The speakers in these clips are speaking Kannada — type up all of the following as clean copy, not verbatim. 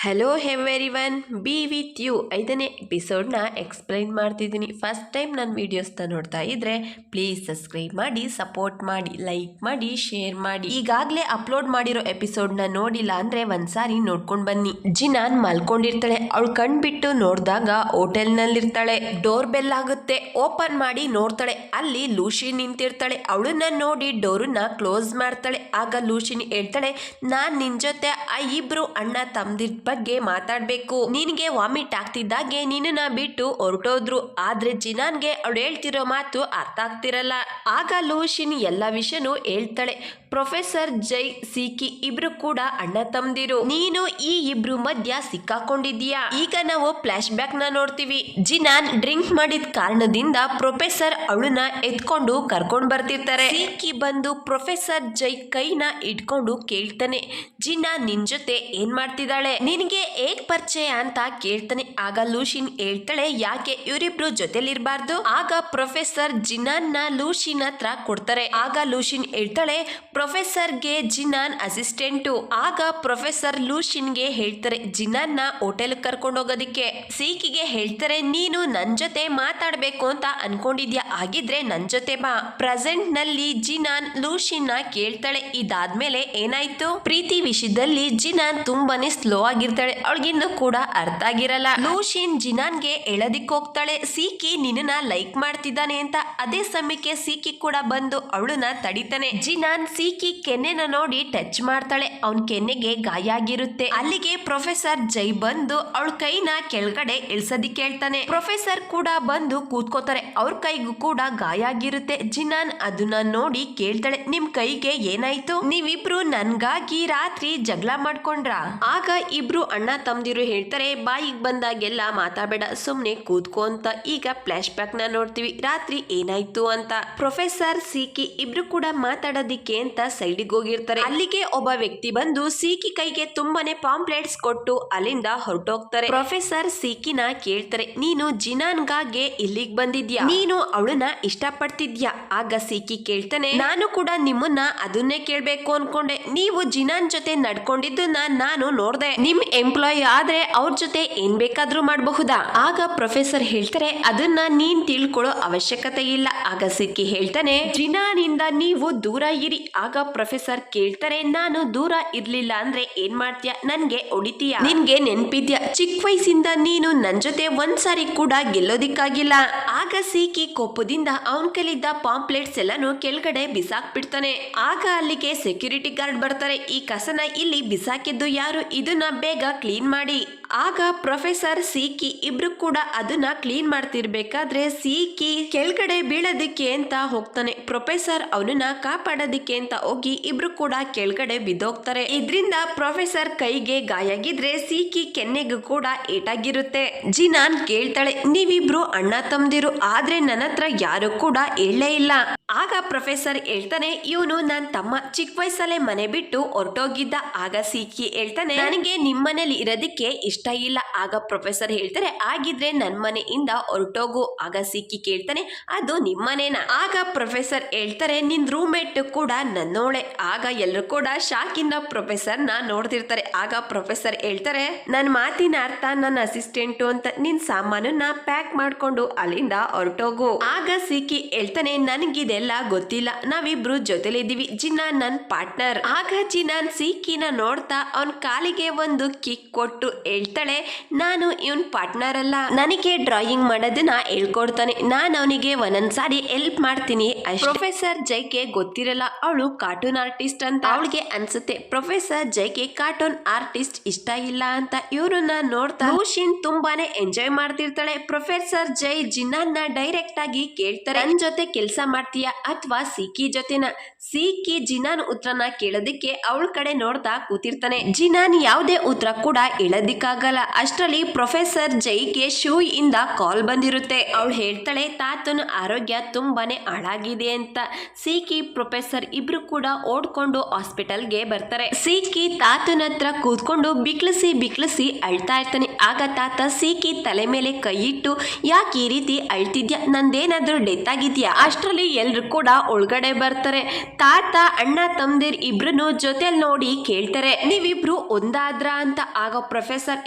Hello everyone, be with you 5ನೇ ಎಪಿಸೋಡ್ನ ಎಕ್ಸ್ಪ್ಲೈನ್ ಮಾಡ್ತಿದ್ದೀನಿ. ಫಸ್ಟ್ ಟೈಮ್ ನನ್ನ ವೀಡಿಯೋಸ್ನ ನೋಡ್ತಾ ಇದ್ರೆ ಪ್ಲೀಸ್ ಸಬ್ಸ್ಕ್ರೈಬ್ ಮಾಡಿ, ಸಪೋರ್ಟ್ ಮಾಡಿ, ಲೈಕ್ ಮಾಡಿ, ಶೇರ್ ಮಾಡಿ. ಈಗಾಗಲೇ ಅಪ್ಲೋಡ್ ಮಾಡಿರೋ ಎಪಿಸೋಡ್ನ ನೋಡಿಲ್ಲ ಅಂದರೆ ಒಂದ್ಸಾರಿ ನೋಡ್ಕೊಂಡು ಬನ್ನಿ. ಜಿನಾನ್ ಮಲ್ಕೊಂಡಿರ್ತಾಳೆ. ಅವಳು ಕಣ್ಬಿಟ್ಟು ನೋಡಿದಾಗ ಹೋಟೆಲ್ನಲ್ಲಿರ್ತಾಳೆ. ಡೋರ್ ಬೆಲ್ ಆಗುತ್ತೆ. ಓಪನ್ ಮಾಡಿ ನೋಡ್ತಾಳೆ. ಅಲ್ಲಿ ಲೂಶಿ ನಿಂತಿರ್ತಾಳೆ. ಅವಳನ್ನ ನೋಡಿ ಡೋರನ್ನ ಕ್ಲೋಸ್ ಮಾಡ್ತಾಳೆ. ಆಗ ಲೂಶಿನಿ ಹೇಳ್ತಾಳೆ, ನಾನ್ ನಿನ್ ಜೊತೆ ಆ ಇಬ್ರು ಅಣ್ಣ ತಮ್ಮದಿರ್ ಬಗ್ಗೆ ಮಾತಾಡ್ಬೇಕು. ನಿನ್ಗೆ ವಾಮಿಟ್ ಆಗ್ತಿದ್ದಾಗೆ ನಿನ್ನ ಬಿಟ್ಟು ಹೊರಟೋದ್ರು. ಆದ್ರೆ ಜಿನಾನ್ಗೆ ಅವಳು ಹೇಳ್ತಿರೋ ಮಾತು ಅರ್ಥ ಆಗ್ತಿರಲ್ಲ. ಆಗ ಲೂಶಿನ್ ಎಲ್ಲ ವಿಷಯನೂ ಹೇಳ್ತಾಳೆ. ಪ್ರೊಫೆಸರ್ ಜೈ, ಸಿಕಿ ಇಬ್ರು ಕೂಡ ಅಣ್ಣ ತಮ್ಮದಿರು. ನೀನು ಈ ಇಬ್ರು ಮಧ್ಯ ಸಿಕ್ಕಾಕೊಂಡಿದ್ದೀಯಾ. ಈಗ ನಾವು ಫ್ಲಾಶ್ ಬ್ಯಾಕ್ ನ ನೋಡ್ತೀವಿ. ಜಿನಾನ್ ಡ್ರಿಂಕ್ ಮಾಡಿದ ಕಾರಣದಿಂದ ಪ್ರೊಫೆಸರ್ ಅವಳನ್ನ ಎತ್ಕೊಂಡು ಕರ್ಕೊಂಡ್ ಬರ್ತಿರ್ತಾರೆ. ಸಿಕಿ ಬಂದು ಪ್ರೊಫೆಸರ್ ಜೈ ಕೈನ ಇಟ್ಕೊಂಡು ಕೇಳ್ತಾನೆ, ಜಿನಾನ್ ನಿನ್ ಜೊತೆ ಏನ್ ಮಾಡ್ತಿದ್ದಾಳೆ, ನಿನಗೆ ಹೇಗ್ ಪರಿಚಯ ಅಂತ ಕೇಳ್ತಾನೆ. ಆಗ ಲೂಶಿನ್ ಹೇಳ್ತಾಳೆ, ಯಾಕೆ ಇವರಿಬ್ರು ಜೊತೆಲಿರ್ಬಾರ್ದು. ಆಗ ಪ್ರೊಫೆಸರ್ ಜಿನಾನ್ ನ ಲೂಶಿನ್ ಹತ್ರ ಕೊಡ್ತಾರೆ. ಆಗ ಲೂಶಿನ್ ಹೇಳ್ತಾಳೆ, ಪ್ರೊಫೆಸರ್ಗೆ ಜಿನಾನ್ ಅಸಿಸ್ಟೆಂಟು. ಆಗ ಪ್ರೊಫೆಸರ್ ಲೂಶಿನ್ಗೆ ಹೇಳ್ತಾರೆ ಜಿನಾನ್ ನ ಹೋಟೆಲ್ ಕರ್ಕೊಂಡು ಹೋಗೋದಿಕ್ಕೆ. ಸೀಕಿಗೆ ಹೇಳ್ತಾರೆ, ನೀನು ನನ್ ಜೊತೆ ಮಾತಾಡ್ಬೇಕು ಅಂತ ಅನ್ಕೊಂಡಿದ್ಯಾ, ಆಗಿದ್ರೆ ನನ್ ಜೊತೆ ಬಾ. ಪ್ರೆಸೆಂಟ್ ನಲ್ಲಿ ಜಿನಾನ್ ಲೂಶಿನ್ ನ ಕೇಳ್ತಾಳೆ. ಇದಾದ್ಮೇಲೆ ಏನಾಯ್ತು, ಪ್ರೀತಿ ವಿಷಯದಲ್ಲಿ ಜಿನಾನ್ ತುಂಬಾನೇ ಸ್ಲೋ ಆಗಿರ್ತಾಳೆ. ಅವಳಿಗಿನ್ನೂ ಕೂಡ ಅರ್ಥ ಆಗಿರಲ್ಲ. ಲೂಶಿನ್ ಜಿನಾನ್ಗೆ ಹೇಳದಿಕ್ ಹೋಗ್ತಾಳೆ, ಸೀಕಿ ನಿನ್ನ ಲೈಕ್ ಮಾಡ್ತಿದ್ದಾನೆ ಅಂತ. ಅದೇ ಸಮಯಕ್ಕೆ ಸೀಕಿ ಕೂಡ ಬಂದು ಅವಳನ್ನ ತಡಿತಾನೆ. ಜಿನಾನ್ ಸೀಕಿ ಕೆನ್ನೆನ ನೋಡಿ ಟಚ್ ಮಾಡ್ತಾಳೆ. ಅವನ್ ಕೆನ್ನೆಗೆ ಗಾಯ ಆಗಿರುತ್ತೆ. ಅಲ್ಲಿಗೆ ಪ್ರೊಫೆಸರ್ ಜೈ ಬಂದು ಅವಳ ಕೈನ ಕೆಳಗಡೆ ಇಳ್ಸೋದಿಕ್ಕೆ ಹೇಳ್ತಾನೆ. ಪ್ರೊಫೆಸರ್ ಕೂಡ ಬಂದು ಕೂತ್ಕೋತಾರೆ. ಅವ್ರ ಕೈಗೂ ಕೂಡ ಗಾಯ ಆಗಿರುತ್ತೆ. ಜಿನಾನ್ ಅದನ್ನ ನೋಡಿ ಕೇಳ್ತಾಳೆ, ನಿಮ್ ಕೈಗೆ ಏನಾಯ್ತು, ನೀವಿಬ್ರು ನನ್ಗಾಗಿ ರಾತ್ರಿ ಜಗಳ ಮಾಡ್ಕೊಂಡ್ರ. ಆಗ ಇಬ್ರು ಅಣ್ಣ ತಮ್ಮದಿರು ಹೇಳ್ತಾರೆ, ಬಾಯಿಗೆ ಬಂದಾಗೆಲ್ಲ ಮಾತಾಡಬೇಡ, ಸುಮ್ನೆ ಕೂತ್ಕೋ ಅಂತ. ಈಗ ಫ್ಲಾಶ್ ಬ್ಯಾಕ್ ನ ನೋಡ್ತೀವಿ. ರಾತ್ರಿ ಏನಾಯ್ತು ಅಂತ. ಪ್ರೊಫೆಸರ್ ಸೀಕಿ ಇಬ್ರು ಕೂಡ ಮಾತಾಡೋದಿಕ್ಕೆ ಅಂತ ಸೈಡಿಗೆ ಹೋಗಿರ್ತಾರೆ. ಅಲ್ಲಿಗೆ ಒಬ್ಬ ವ್ಯಕ್ತಿ ಬಂದು ಸೀಕಿ ಕೈಗೆ ತುಂಬಾನೇ ಪಾಂಪ್ಲೆಟ್ಸ್ ಕೊಟ್ಟು ಅಲ್ಲಿಂದ ಹೊರಟೋಗ್ತಾರೆ. ಪ್ರೊಫೆಸರ್ ಸೀಕಿನ ಕೇಳ್ತಾರೆ, ನೀನು ಜಿನಾನ್ಗಾಗೆ ಇಲ್ಲಿಗೆ ಬಂದಿದ್ಯಾ, ನೀನು ಅವಳನ್ನ ಇಷ್ಟಪಡ್ತಿದ್ಯಾ. ಆಗ ಸೀಕಿ ಕೇಳ್ತಾನೆ, ನಾನು ಕೂಡ ನಿಮ್ಮನ್ನ ಅದನ್ನೇ ಕೇಳ್ಬೇಕು ಅನ್ಕೊಂಡೆ. ನೀವು ಜಿನಾನ್ ಜೊತೆ ನಡ್ಕೊಂಡಿದ್ದನ್ನ ನಾನು ನೋಡ್ದೆ. ನಿಮ್ ಎಂಪ್ಲಾಯ್ ಆದ್ರೆ ಅವ್ರ ಜೊತೆ ಏನ್ ಬೇಕಾದ್ರೂ ಮಾಡಬಹುದಾ. ಆಗ ಪ್ರೊಫೆಸರ್ ಹೇಳ್ತಾರೆ, ಅದನ್ನ ನೀನ್ ತಿಳ್ಕೊಳ್ಳೋ ಅವಶ್ಯಕತೆ ಇಲ್ಲ. ಆಗ ಸಿಕ್ಕಿ ಹೇಳ್ತಾನೆ, ಜಿನಾನಿಂದ ನೀವು ದೂರ ಇರಿ. ಆಗ ಪ್ರೊಫೆಸರ್ ಕೇಳ್ತಾರೆ, ನಾನು ದೂರ ಇರ್ಲಿಲ್ಲ ಅಂದ್ರೆ ಏನ್ ಮಾಡ್ತೀಯ, ನನ್ಗೆ ಹೊಡಿತೀಯ, ನಿನ್ಗೆ ನೆನ್ಪಿದ್ಯಾ ಚಿಕ್ಕ ವಯಸ್ಸಿಂದ ನೀನು ನನ್ ಜೊತೆ ಒಂದ್ಸಾರಿ ಕೂಡ ಗೆಲ್ಲೋದಿಕ್ಕಾಗಿಲ್ಲ. ಆಗ ಸೀಕಿ ಕೋಪದಿಂದ ಅವನ್ ಕೈಲಿದ್ದ ಪಾಂಪ್ಲೆಟ್ಸ್ ಎಲ್ಲಾನು ಕೆಳಗಡೆ ಬಿಸಾಕ್ ಬಿಡ್ತಾನೆ. ಆಗ ಅಲ್ಲಿಗೆ ಸೆಕ್ಯೂರಿಟಿ ಗಾರ್ಡ್ ಬರ್ತಾರೆ. ಈ ಕಸನ ಇಲ್ಲಿ ಬಿಸಾಕಿದ್ದು ಯಾರು, ಇದನ್ನ ಬೇಗ ಕ್ಲೀನ್ ಮಾಡಿ. ಆಗ ಪ್ರೊಫೆಸರ್ ಸೀಕಿ ಇಬ್ರು ಕೂಡ ಅದನ್ನ ಕ್ಲೀನ್ ಮಾಡ್ತಿರ್ಬೇಕಾದ್ರೆ ಸೀಕಿ ಕೆಳಗಡೆ ಬೀಳೋದಿಕ್ಕೆ ಅಂತ ಹೋಗ್ತಾನೆ. ಪ್ರೊಫೆಸರ್ ಅವನನ್ನ ಕಾಪಾಡೋದಿಕ್ಕೆ ಅಂತ ಹೋಗಿ ಇಬ್ರು ಕೂಡ ಕೆಳಗಡೆ ಬಿದ್ದೋಗ್ತಾರೆ. ಇದ್ರಿಂದ ಪ್ರೊಫೆಸರ್ ಕೈಗೆ ಗಾಯ ಆಗಿದ್ರೆ ಸೀಕಿ ಕೆನ್ನೆಗೂ ಕೂಡ ಏಟಾಗಿರುತ್ತೆ. ಜಿನಾನ್ ಕೇಳ್ತಾಳೆ, ನೀವಿಬ್ರು ಅಣ್ಣ ತಮ್ಮದಿರು, ಆದ್ರೆ ನನ್ನ ಹತ್ರ ಯಾರು ಕೂಡ ಹೇಳಲೇ ಇಲ್ಲ. ಆಗ ಪ್ರೊಫೆಸರ್ ಹೇಳ್ತಾನೆ, ಇವನು ನನ್ ತಮ್ಮ, ಚಿಕ್ಕ ವಯಸ್ಸಲ್ಲೇ ಮನೆ ಬಿಟ್ಟು ಹೊರಟೋಗಿದ್ದ. ಆಗ ಸೀಕಿ ಹೇಳ್ತಾನೆ, ನನಗೆ ನಿಮ್ಮನೇಲಿ ಇರೋದಿಕ್ಕೆ ಇಷ್ಟ ಇಲ್ಲ. ಆಗ ಪ್ರೊಫೆಸರ್ ಹೇಳ್ತಾರೆ, ಆಗಿದ್ರೆ ನನ್ ಮನೆಯಿಂದ ಹೊರಟೋಗು. ಆಗ ಸೀಕಿ ಕೇಳ್ತಾನೆ, ಅದು ನಿಮ್ಮನೇನಾ. ಆಗ ಪ್ರೊಫೆಸರ್ ಹೇಳ್ತಾರೆ, ನಿನ್ ರೂಮ್ಮೇಟ್ ಕೂಡ ನನ್ನೋಳೆ. ಆಗ ಎಲ್ಲರೂ ಕೂಡ ಶಾಕಿಂದ ಪ್ರೊಫೆಸರ್ ನ ನೋಡ್ತಿರ್ತಾರೆ. ಆಗ ಪ್ರೊಫೆಸರ್ ಹೇಳ್ತಾರೆ, ನನ್ ಮಾತಿನ ಅರ್ಥ ನನ್ನ ಅಸಿಸ್ಟೆಂಟು ಅಂತ. ನಿನ್ ಸಾಮಾನನ್ನ ಪ್ಯಾಕ್ ಮಾಡ್ಕೊಂಡು ಅಲ್ಲಿಂದ ಹೊರಟೋಗು. ಆಗ ಸೀಕಿ ಹೇಳ್ತಾನೆ, ನನ್ಗಿದೆಲ್ಲ ಗೊತ್ತಿಲ್ಲ, ನಾವಿಬ್ರು ಜೊತೆಲಿದ್ದೀವಿ, ಜಿನಾನ್ ನನ್ ಪಾರ್ಟ್ನರ್. ಆಗ ಜಿನಾನ್ ಸೀಕಿನ ನೋಡ್ತಾ ಅವನ್ ಕಾಲಿಗೆ ಒಂದು ಕಿಕ್ ಕೊಟ್ಟು ಹೇಳ್ತಾಳೆ, ನಾನು ಇವನ್ ಪಾರ್ಟ್ನರ್ ಅಲ್ಲ, ನನಗೆ ಡ್ರಾಯಿಂಗ್ ಮಾಡೋದನ್ನ ಹೇಳ್ಕೊಡ್ತಾನೆ, ನಾನು ಅವನಿಗೆ ಒಂದೊಂದ್ಸಾರಿ ಹೆಲ್ಪ್ ಮಾಡ್ತೀನಿ ಅಷ್ಟೇ. ಪ್ರೊಫೆಸರ್ ಜೈಗೆ ಗೊತ್ತಿರಲ್ಲ ಅವಳು ಕಾರ್ಟೂನ್ ಆರ್ಟಿಸ್ಟ್ ಅಂತ. ಅವಳಿಗೆ ಅನ್ಸುತ್ತೆ ಪ್ರೊಫೆಸರ್ ಜೈಗೆ ಕಾರ್ಟೂನ್ ಆರ್ಟಿಸ್ಟ್ ಇಷ್ಟ ಇಲ್ಲ ಅಂತ. ಇವ್ರನ್ನ ನೋಡ್ತಾ ಲೂಶಿನ್ ತುಂಬಾನೇ ಎಂಜಾಯ್ ಮಾಡ್ತಿರ್ತಾಳೆ. ಪ್ರೊಫೆಸರ್ ಜೈ ಜಿನಾನ್ ನ ಡೈರೆಕ್ಟ್ ಆಗಿ ಕೇಳ್ತಾರೆ, ನನ್ ಜೊತೆ ಕೆಲಸ ಮಾಡ್ತೀಯಾ ಅಥವಾ ಸೀಕಿ ಜೊತೆನ. ಸೀಕಿ ಜಿನಾನ್ ಉತ್ತರನ ಕೇಳೋದಿಕ್ಕೆ ಅವಳ ಕಡೆ ನೋಡ್ತಾ ಕೂತಿರ್ತಾನೆ. ಜಿನಾನ್ ಯಾವುದೇ ಉತ್ತರ ಕೂಡ ಹೇಳೋದಿಕ್ಕಾಗಲ್ಲ. ಆಗಲ್ಲ. ಅಷ್ಟರಲ್ಲಿ ಪ್ರೊಫೆಸರ್ ಜೈಗೆ ಶೂ ಇಂದ ಕಾಲ್ ಬಂದಿರುತ್ತೆ. ಅವಳು ಹೇಳ್ತಾಳೆ ತಾತನ ಆರೋಗ್ಯ ತುಂಬಾನೇ ಹಾಳಾಗಿದೆ ಅಂತ. ಸೀಕಿ ಪ್ರೊಫೆಸರ್ ಇಬ್ರು ಕೂಡ ಓಡ್ಕೊಂಡು ಹಾಸ್ಪಿಟಲ್ಗೆ ಬರ್ತಾರೆ. ಸೀಕಿ ತಾತನ ಹತ್ರ ಕೂತ್ಕೊಂಡು ಬಿಕ್ಳಿಸಿ ಅಳ್ತಾ ಇರ್ತಾನೆ. ಆಗ ತಾತ ಸೀಕಿ ತಲೆ ಮೇಲೆ ಕೈ ಇಟ್ಟು ಯಾಕೆ ಈ ರೀತಿ ಅಳ್ತಿದ್ಯಾ, ನಂದೇನಾದ್ರೂ ಡೆತ್ ಆಗಿದ್ಯಾ? ಅಷ್ಟರಲ್ಲಿ ಎಲ್ರು ಕೂಡ ಒಳಗಡೆ ಬರ್ತಾರೆ. ತಾತ ಅಣ್ಣ ತಮ್ಮದಿರ್ ಇಬ್ರು ಜೊತೆಲಿ ನೋಡಿ ಕೇಳ್ತಾರೆ ನೀವಿಬ್ರು ಒಂದಾದ್ರ ಅಂತ. ಆಗ ಪ್ರೊಫೆಸರ್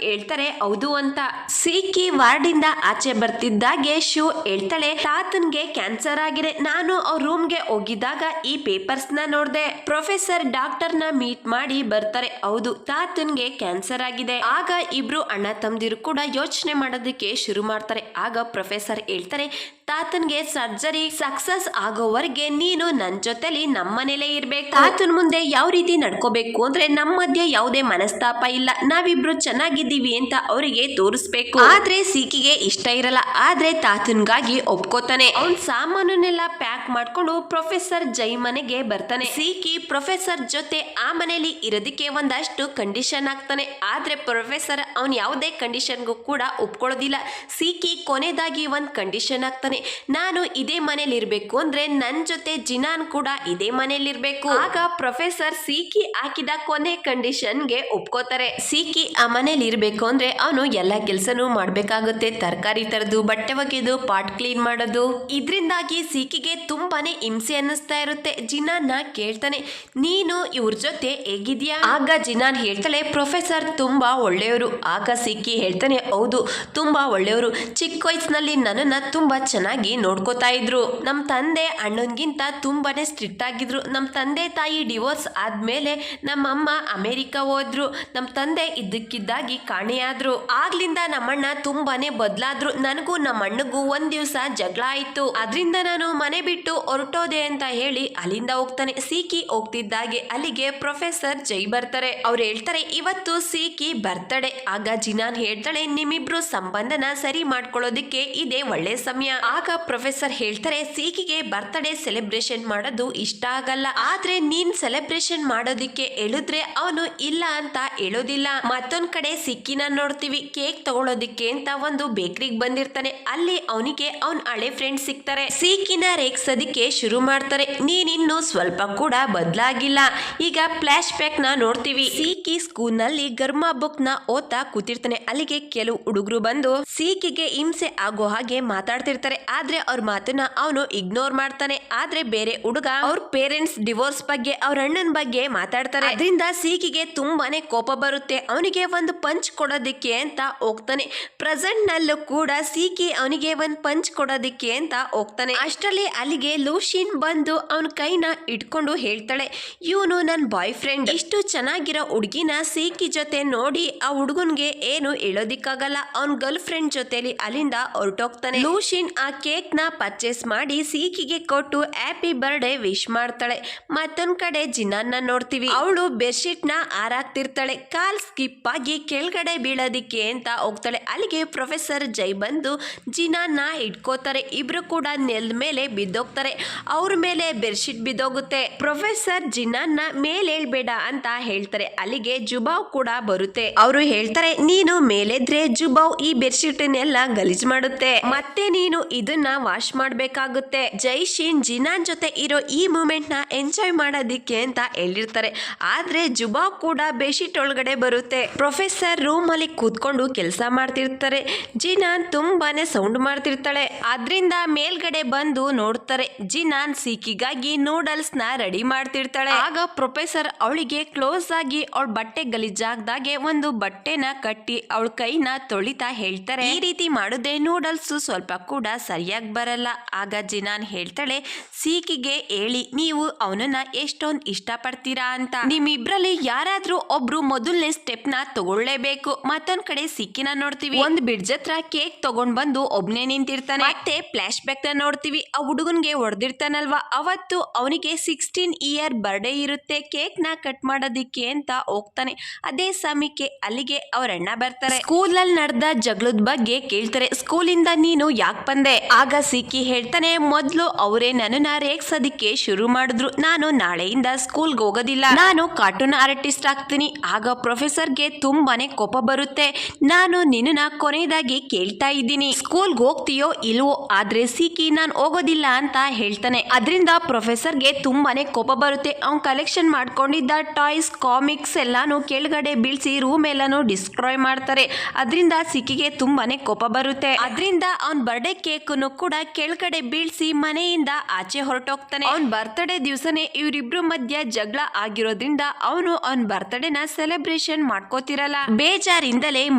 ಹೇಳ್ತಾರೆ ಹೌದು ಅಂತ. ಸೀಕಿ ವಾರ್ಡಿಂದ ಆಚೆ ಬರ್ತಿದ್ದಾಗೆ ಶೂ ಹೇಳ್ತಾಳೆ ತಾತನ್ಗೆ ಕ್ಯಾನ್ಸರ್ ಆಗಿದೆ, ನಾನು ಅವ್ರ ರೂಮ್ಗೆ ಹೋಗಿದ್ದಾಗ ಈ ಪೇಪರ್ಸ್ ನ ನೋಡ್ದೆ. ಪ್ರೊಫೆಸರ್ ಡಾಕ್ಟರ್ ನ ಮೀಟ್ ಮಾಡಿ ಬರ್ತಾರೆ. ಹೌದು ತಾತನ್ಗೆ ಕ್ಯಾನ್ಸರ್ ಆಗಿದೆ. ಆಗ ಇಬ್ರು ಅಣ್ಣ ತಮ್ಮದಿರು ಕೂಡ ಯೋಚನೆ ಮಾಡೋದಕ್ಕೆ ಶುರು ಮಾಡ್ತಾರೆ. ಆಗ ಪ್ರೊಫೆಸರ್ ಹೇಳ್ತಾರೆ ತಾತನ್ಗೆ ಸರ್ಜರಿ ಸಕ್ಸಸ್ ಆಗೋವರೆಗೆ ನೀನು ನನ್ ಜೊತೆಲಿ ನಮ್ಮನೇಲೇ ಇರ್ಬೇಕು. ತಾತನ್ ಮುಂದೆ ಯಾವ ರೀತಿ ನಡ್ಕೋಬೇಕು ಅಂದ್ರೆ ನಮ್ಮ ಮಧ್ಯೆ ಯಾವುದೇ ಮನಸ್ತಾಪ ಇಲ್ಲ, ನಾವಿಬ್ರು ಚೆನ್ನಾಗಿದ್ದೀವಿ ಅಂತ ಅವರಿಗೆ ತೋರಿಸ್ಬೇಕು. ಆದ್ರೆ ಸೀಕಿಗೆ ಇಷ್ಟ ಇರಲ್ಲ. ಆದ್ರೆ ತಾತನ್ಗಾಗಿ ಒಪ್ಕೋತಾನೆ. ಅವನ್ ಸಾಮಾನನ್ನೆಲ್ಲ ಪ್ಯಾಕ್ ಮಾಡ್ಕೊಂಡು ಪ್ರೊಫೆಸರ್ ಜೈ ಮನೆಗೆ ಬರ್ತಾನೆ. ಸೀಕಿ ಪ್ರೊಫೆಸರ್ ಜೊತೆ ಆ ಮನೇಲಿ ಇರೋದಕ್ಕೆ ಒಂದಷ್ಟು ಕಂಡೀಷನ್ ಆಗ್ತಾನೆ. ಆದ್ರೆ ಪ್ರೊಫೆಸರ್ ಅವನ್ ಯಾವುದೇ ಕಂಡೀಷನ್ಗೂ ಕೂಡ ಒಪ್ಕೊಳ್ಳೋದಿಲ್ಲ. ಸೀಕಿ ಕೊನೆದಾಗಿ ಒಂದ್ ಕಂಡೀಷನ್ ಆಗ್ತಾನೆ, ನಾನು ಇದೇ ಮನೇಲಿ ಇರ್ಬೇಕು ಅಂದ್ರೆ ನನ್ ಜೊತೆ ಜಿನಾನ್ ಕೂಡ ಇದೇ ಮನೇಲಿ ಇರ್ಬೇಕು. ಆಗ ಪ್ರೊಫೆಸರ್ ಸೀಕಿ ಹಾಕಿದ ಕೊನೆ ಕಂಡೀಷನ್ಗೆ ಒಪ್ಕೋತಾರೆ. ಸೀಕಿ ಆ ಮನೇಲಿ ಇರ್ಬೇಕು ಅಂದ್ರೆ ಅವನು ಎಲ್ಲಾ ಕೆಲ್ಸನೂ ಮಾಡ್ಬೇಕಾಗುತ್ತೆ. ತರಕಾರಿ ತರದು, ಬಟ್ಟೆ ಒಗೆದು, ಪಾಟ್ ಕ್ಲೀನ್ ಮಾಡೋದು. ಇದ್ರಿಂದಾಗಿ ಸೀಕಿಗೆ ತುಂಬಾನೇ ಹಿಂಸೆ ಅನ್ನಿಸ್ತಾ ಇರುತ್ತೆ. ಜಿನಾನ್ ಕೇಳ್ತಾನೆ ನೀನು ಇವ್ರ ಜೊತೆ ಹೇಗಿದ್ಯಾ? ಆಗ ಜಿನಾನ್ ಹೇಳ್ತಾಳೆ ಪ್ರೊಫೆಸರ್ ತುಂಬಾ ಒಳ್ಳೆಯವರು. ಆಗ ಸೀಕಿ ಹೇಳ್ತಾನೆ ಹೌದು ತುಂಬಾ ಒಳ್ಳೆಯವರು, ಚಿಕ್ಕ ವಯಸ್ಸಿನಲ್ಲಿ ನನ್ನನ್ನ ತುಂಬಾ ಚೆನ್ನಾಗಿ ನೋಡ್ಕೋತಾ ಇದ್ರು. ನಮ್ ತಂದೆ ಅಣ್ಣನ್ಗಿಂತ ತುಂಬಾನೇ ಸ್ಟ್ರಿಕ್ಟ್ ಆಗಿದ್ರು. ನಮ್ ತಂದೆ ತಾಯಿ ಡಿವೋರ್ಸ್ ಆದ್ಮೇಲೆ ನಮ್ಮಮ್ಮ ಅಮೆರಿಕ ಹೋದ್ರು. ನಮ್ ತಂದೆ ಇದ್ದಕ್ಕಿದ್ದಾಗಿ ಕಾಣೆಯಾದ್ರು. ಆಗ್ಲಿಂದ ನಮ್ಮಣ್ಣ ತುಂಬಾನೇ ಬದಲಾದ್ರು. ನನಗೂ ನಮ್ಮ ಅಣ್ಣಗೂ ಒಂದ್ ದಿವಸ ಜಗಳ ಆಯ್ತು, ಅದ್ರಿಂದ ನಾನು ಮನೆ ಬಿಟ್ಟು ಹೊರಟೋದೆ ಅಂತ ಹೇಳಿ ಅಲ್ಲಿಂದ ಹೋಗ್ತಾನೆ. ಸೀಕಿ ಹೋಗ್ತಿದ್ದಾಗೆ ಅಲ್ಲಿಗೆ ಪ್ರೊಫೆಸರ್ ಜೈ ಬರ್ತಾರೆ. ಅವ್ರು ಹೇಳ್ತಾರೆ ಇವತ್ತು ಸೀಕಿ ಬರ್ತಡೆ. ಆಗ ಜಿನಾನ್ ಹೇಳ್ತಾಳೆ ನಿಮ್ಮಿಬ್ರು ಸಂಬಂಧನ ಸರಿ ಮಾಡ್ಕೊಳ್ಳೋದಿಕ್ಕೆ ಇದೇ ಒಳ್ಳೆ ಸಮಯ. ಆಗ ಪ್ರೊಫೆಸರ್ ಹೇಳ್ತಾರೆ ಸೀಕಿಗೆ ಬರ್ತ್ಡೇ ಸೆಲೆಬ್ರೇಷನ್ ಮಾಡೋದು ಇಷ್ಟ ಆಗಲ್ಲ, ಆದ್ರೆ ನೀನ್ ಸೆಲೆಬ್ರೇಷನ್ ಮಾಡೋದಿಕ್ಕೆ ಹೇಳಿದ್ರೆ ಅವನು ಇಲ್ಲ ಅಂತ ಹೇಳೋದಿಲ್ಲ. ಮತ್ತೊಂದ್ ಕಡೆ ಸಿಕ್ಕಿನ ನೋಡ್ತೀವಿ ಕೇಕ್ ತಗೊಳೋದಿಕ್ಕೆ ಅಂತ ಒಂದು ಬೇಕರಿಗೆ ಬಂದಿರ್ತಾನೆ. ಅಲ್ಲಿ ಅವನಿಗೆ ಅವನ್ ಹಳೆ ಫ್ರೆಂಡ್ ಸಿಗ್ತಾರೆ. ಸೀಕಿನ ರೇಗ್ಸೋದಿಕ್ಕೆ ಶುರು ಮಾಡ್ತಾರೆ. ನೀನ್ ಇನ್ನು ಸ್ವಲ್ಪ ಕೂಡ ಬದಲಾಗಿಲ್ಲ. ಈಗ ಫ್ಲಾಶ್ ಬ್ಯಾಕ್ ನ ನೋಡ್ತೀವಿ. ಸೀಕಿ ಸ್ಕೂಲ್ ನಲ್ಲಿ ಗರ್ಮಾ ಬುಕ್ ನ ಓದ್ತಾ ಕೂತಿರ್ತಾನೆ. ಅಲ್ಲಿಗೆ ಕೆಲವು ಹುಡುಗರು ಬಂದು ಸೀಕಿಗೆ ಹಿಂಸೆ ಆಗೋ ಹಾಗೆ ಮಾತಾಡ್ತಿರ್ತಾರೆ. ಆದ್ರೆ ಅವ್ರ ಮಾತನ್ನ ಅವನು ಇಗ್ನೋರ್ ಮಾಡ್ತಾನೆ. ಆದ್ರೆ ಬೇರೆ ಹುಡುಗ ಅವ್ರ ಪೇರೆಂಟ್ಸ್ ಡಿವೋರ್ಸ್ ಬಗ್ಗೆ ಅವ್ರ ಅಣ್ಣನ ಬಗ್ಗೆ ಮಾತಾಡ್ತಾರೆ. ಅದರಿಂದ ಸೀಕಿಗೆ ತುಂಬಾನೇ ಕೋಪ ಬರುತ್ತೆ. ಅವನಿಗೆ ಒಂದು ಪಂಚ್ ಕೊಡೋದಿಕ್ಕೆ ಅಂತ ಹೋಗ್ತಾನೆ. ಪ್ರೆಸೆಂಟ್ ನಲ್ಲೂ ಕೂಡ ಸೀಕಿ ಅವನಿಗೆ ಒಂದ್ ಪಂಚ್ ಕೊಡೋದಿಕ್ಕೆ ಅಂತ ಹೋಗ್ತಾನೆ. ಅಷ್ಟರಲ್ಲಿ ಅಲ್ಲಿಗೆ ಲೂಶಿನ್ ಬಂದು ಅವನ ಕೈನ ಇಟ್ಕೊಂಡು ಹೇಳ್ತಾಳೆ ಇವನು ನನ್ ಬಾಯ್ ಫ್ರೆಂಡ್. ಇಷ್ಟು ಚೆನ್ನಾಗಿರೋ ಹುಡುಗಿನ ಸೀಕಿ ಜೊತೆ ನೋಡಿ ಆ ಹುಡುಗನ್ಗೆ ಏನು ಹೇಳೋದಿಕ್ಕಾಗಲ್ಲ. ಅವನ್ ಗರ್ಲ್ ಫ್ರೆಂಡ್ ಜೊತೆಲಿ ಅಲ್ಲಿಂದ ಹೊರಟೋಗ್ತಾನೆ. ಲೂಶಿನ್ ಆ ಕೇಕ್ ನ ಪರ್ಚೇಸ್ ಮಾಡಿ ಸೀಕಿಗೆ ಕೊಟ್ಟು ಹ್ಯಾಪಿ ಬರ್ಡೇ ವಿಶ್ ಮಾಡ್ತಾಳೆ. ಮತ್ತೊಂದ್ ಕಡೆ ಜಿನಾನ್ನ ನೋಡ್ತೀವಿ. ಅವಳು ಬೆಡ್ಶೀಟ್ ನ ಹಾರಾಕ್ತಿರ್ತಾಳೆ. ಕಾಲ್ ಸ್ಕಿಪ್ ಆಗಿ ಕೆಳಗಡೆ ಬೀಳೋದಿಕ್ಕೆ ಅಂತ ಹೋಗ್ತಾಳೆ. ಅಲ್ಲಿಗೆ ಪ್ರೊಫೆಸರ್ ಜೈ ಬಂದು ಜಿನಾನ್ನ ಹಿಡ್ಕೋತಾರೆ. ಇಬ್ರು ಕೂಡ ನೆಲದ ಮೇಲೆ ಬಿದ್ದೋಗ್ತಾರೆ. ಅವ್ರ ಮೇಲೆ ಬೆಡ್ಶೀಟ್ ಬಿದ್ದೋಗುತ್ತೆ. ಪ್ರೊಫೆಸರ್ ಜಿನಾನ್ನ ಮೇಲೆ ಹೇಳ್ಬೇಡ ಅಂತ ಹೇಳ್ತಾರೆ. ಅಲ್ಲಿಗೆ ಜುಬಾವ್ ಕೂಡ ಬರುತ್ತೆ. ಅವರು ಹೇಳ್ತಾರೆ ನೀನು ಮೇಲೆದ್ರೆ ಜುಬಾವ್ ಈ ಬೆಡ್ಶೀಟ್ನೆಲ್ಲ ಗಲೀಜ್ ಮಾಡುತ್ತೆ, ಮತ್ತೆ ನೀನು ಇದನ್ನ ವಾಶ್ ಮಾಡ್ಬೇಕಾಗುತ್ತೆ. ಜೈಶಿನ್ ಜಿನಾನ್ ಜೊತೆ ಇರೋ ಈ ಮೂಮೆಂಟ್ ನ ಎಂಜಾಯ್ ಮಾಡೋದಿಕ್ಕೆ ಅಂತ ಹೇಳಿರ್ತಾರೆ. ಆದ್ರೆ ಜುಬಾವ್ ಕೂಡ ಬೆಡ್ಶೀಟ್ ಒಳಗಡೆ ಬರುತ್ತೆ. ಪ್ರೊಫೆಸರ್ ರೂಮ್ ಅಲ್ಲಿ ಕೂತ್ಕೊಂಡು ಕೆಲಸ ಮಾಡ್ತಿರ್ತಾರೆ. ಜಿನಾನ್ ತುಂಬಾನೇ ಸೌಂಡ್ ಮಾಡ್ತಿರ್ತಾಳೆ. ಅದ್ರಿಂದ ಮೇಲ್ಗಡೆ ಬಂದು ನೋಡ್ತಾರೆ. ಜಿನಾನ್ ಸೀಕಿಗಾಗಿ ನೂಡಲ್ಸ್ ನ ರೆಡಿ ಮಾಡ್ತಿರ್ತಾಳೆ. ಆಗ ಪ್ರೊಫೆಸರ್ ಅವಳಿಗೆ ಕ್ಲೋಸ್ ಆಗಿ ಅವಳ ಬಟ್ಟೆ ಗಲೀಜಾಗ್ದಾಗೆ ಒಂದು ಬಟ್ಟೆನ ಕಟ್ಟಿ ಅವಳ ಕೈನ ತೊಳಿತಾ ಹೇಳ್ತಾರೆ ಈ ರೀತಿ ಮಾಡಿದ್ರೆ ನೂಡಲ್ಸ್ ಸ್ವಲ್ಪ ಕೂಡ ಸರಿಯಾಗಿ ಬರಲ್ಲ. ಆಗ ಜಿನಾನ್ ಹೇಳ್ತಾಳೆ ಸೀಕಿಗೆ ಹೇಳಿ ನೀವು ಅವನನ್ನ ಎಷ್ಟೊಂದು ಇಷ್ಟಪಡ್ತೀರಾ ಅಂತ. ನಿಮ್ಮಿಬ್ರಲ್ಲಿ ಯಾರಾದ್ರೂ ಒಬ್ರು ಮೊದಲನೇ ಸ್ಟೆಪ್ ನ ತಗೊಳ್ಳೇಬೇಕು. ಮತ್ತೊಂದ್ ಕಡೆ ಸಿಕ್ಕಿನ ನೋಡ್ತೀವಿ. ಒಂದ್ ಬ್ರಿಡ್ಜ್ ಹತ್ರ ಕೇಕ್ ತಗೊಂಡ್ ಬಂದು ಒಬ್ನೇ ನಿಂತಿರ್ತಾನೆ. ಮತ್ತೆ ಫ್ಲಾಶ್ ಬ್ಯಾಕ್ ನ ನೋಡ್ತೀವಿ. ಆ ಹುಡುಗನ್ಗೆ ಹೊಡೆದಿರ್ತಾನಲ್ವಾ ಅವತ್ತು ಅವನಿಗೆ 16 ಇಯರ್ ಬರ್ಡೇ ಇರುತ್ತೆ. ಕೇಕ್ ನ ಕಟ್ ಮಾಡೋದಿಕ್ಕೆ ಅಂತ ಹೋಗ್ತಾನೆ. ಅದೇ ಸಮಯಕ್ಕೆ ಅಲ್ಲಿಗೆ ಅವ್ರ ಅಣ್ಣ ಬರ್ತಾರೆ. ಸ್ಕೂಲ್ ಅಲ್ಲಿ ನಡೆದ ಜಗಳದ ಬಗ್ಗೆ ಕೇಳ್ತಾರೆ. ಸ್ಕೂಲಿಂದ ನೀನು ಯಾಕೆ ಬಂದೆ? ಆಗ ಸಿಕ್ಕಿ ಹೇಳ್ತಾನೆ, ಮೊದ್ಲು ಅವರೇ ನನ್ನನ್ನ ರೇಗ್ಸೋದಿಕ್ಕೆ ಶುರು ಮಾಡಿದ್ರು. ನಾನು ನಾಳೆಯಿಂದ ಸ್ಕೂಲ್ಗೆ ಹೋಗೋದಿಲ್ಲ, ನಾನು ಕಾರ್ಟೂನ್ ಆರ್ಟಿಸ್ಟ್ ಆಗ್ತೀನಿ. ಆಗ ಪ್ರೊಫೆಸರ್ಗೆ ತುಂಬಾನೇ ಕೋಪ ಬರುತ್ತೆ. ನಾನು ನಿನ್ನ ಕೊನೆಯದಾಗಿ ಕೇಳ್ತಾ ಇದ್ದೀನಿ, ಸ್ಕೂಲ್ಗೆ ಹೋಗ್ತೀಯೋ ಇಲ್ವೋ? ಆದ್ರೆ ಸಿಕ್ಕಿ ನಾನು ಹೋಗೋದಿಲ್ಲ ಅಂತ ಹೇಳ್ತಾನೆ. ಅದರಿಂದ ಪ್ರೊಫೆಸರ್ಗೆ ತುಂಬಾನೇ ಕೋಪ ಬರುತ್ತೆ. ಅವ್ನು ಕಲೆಕ್ಷನ್ ಮಾಡ್ಕೊಂಡಿದ್ದ ಟಾಯ್ಸ್, ಕಾಮಿಕ್ಸ್ ಎಲ್ಲಾನು ಕೆಳಗಡೆ ಬೀಳ್ಸಿ ರೂಮ್ ಎಲ್ಲಾನು ಡಿಸ್ಟ್ರಾಯ್ ಮಾಡ್ತಾರೆ. ಅದರಿಂದ ಸಿಕ್ಕಿಗೆ ತುಂಬಾನೇ ಕೋಪ ಬರುತ್ತೆ. ಅದರಿಂದ ಅವನ್ ಬರ್ಡೇ ಕೇಕನ್ನು ಕೂಡ ಕೆಳಗಡೆ ಬೀಳ್ಸಿ ಮನೆಯಿಂದ ಆಚೆ ಹೊರಟೋಗ್ತಾನೆ. ಅವನ್ ಬರ್ತ್ಡೇ ದಿವಸನೇ ಇವರಿಬ್ರು ಮಧ್ಯ ಜಗಳ ಆಗಿರೋದ್ರಿಂದ ಅವನು ಅವನ್ ಬರ್ತ್ಡೇನ ಸೆಲೆಬ್ರೇಷನ್ ಮಾಡ್ಕೋತಿರಲ್ಲ. ಬೇಜಾರಿಂದಲೇ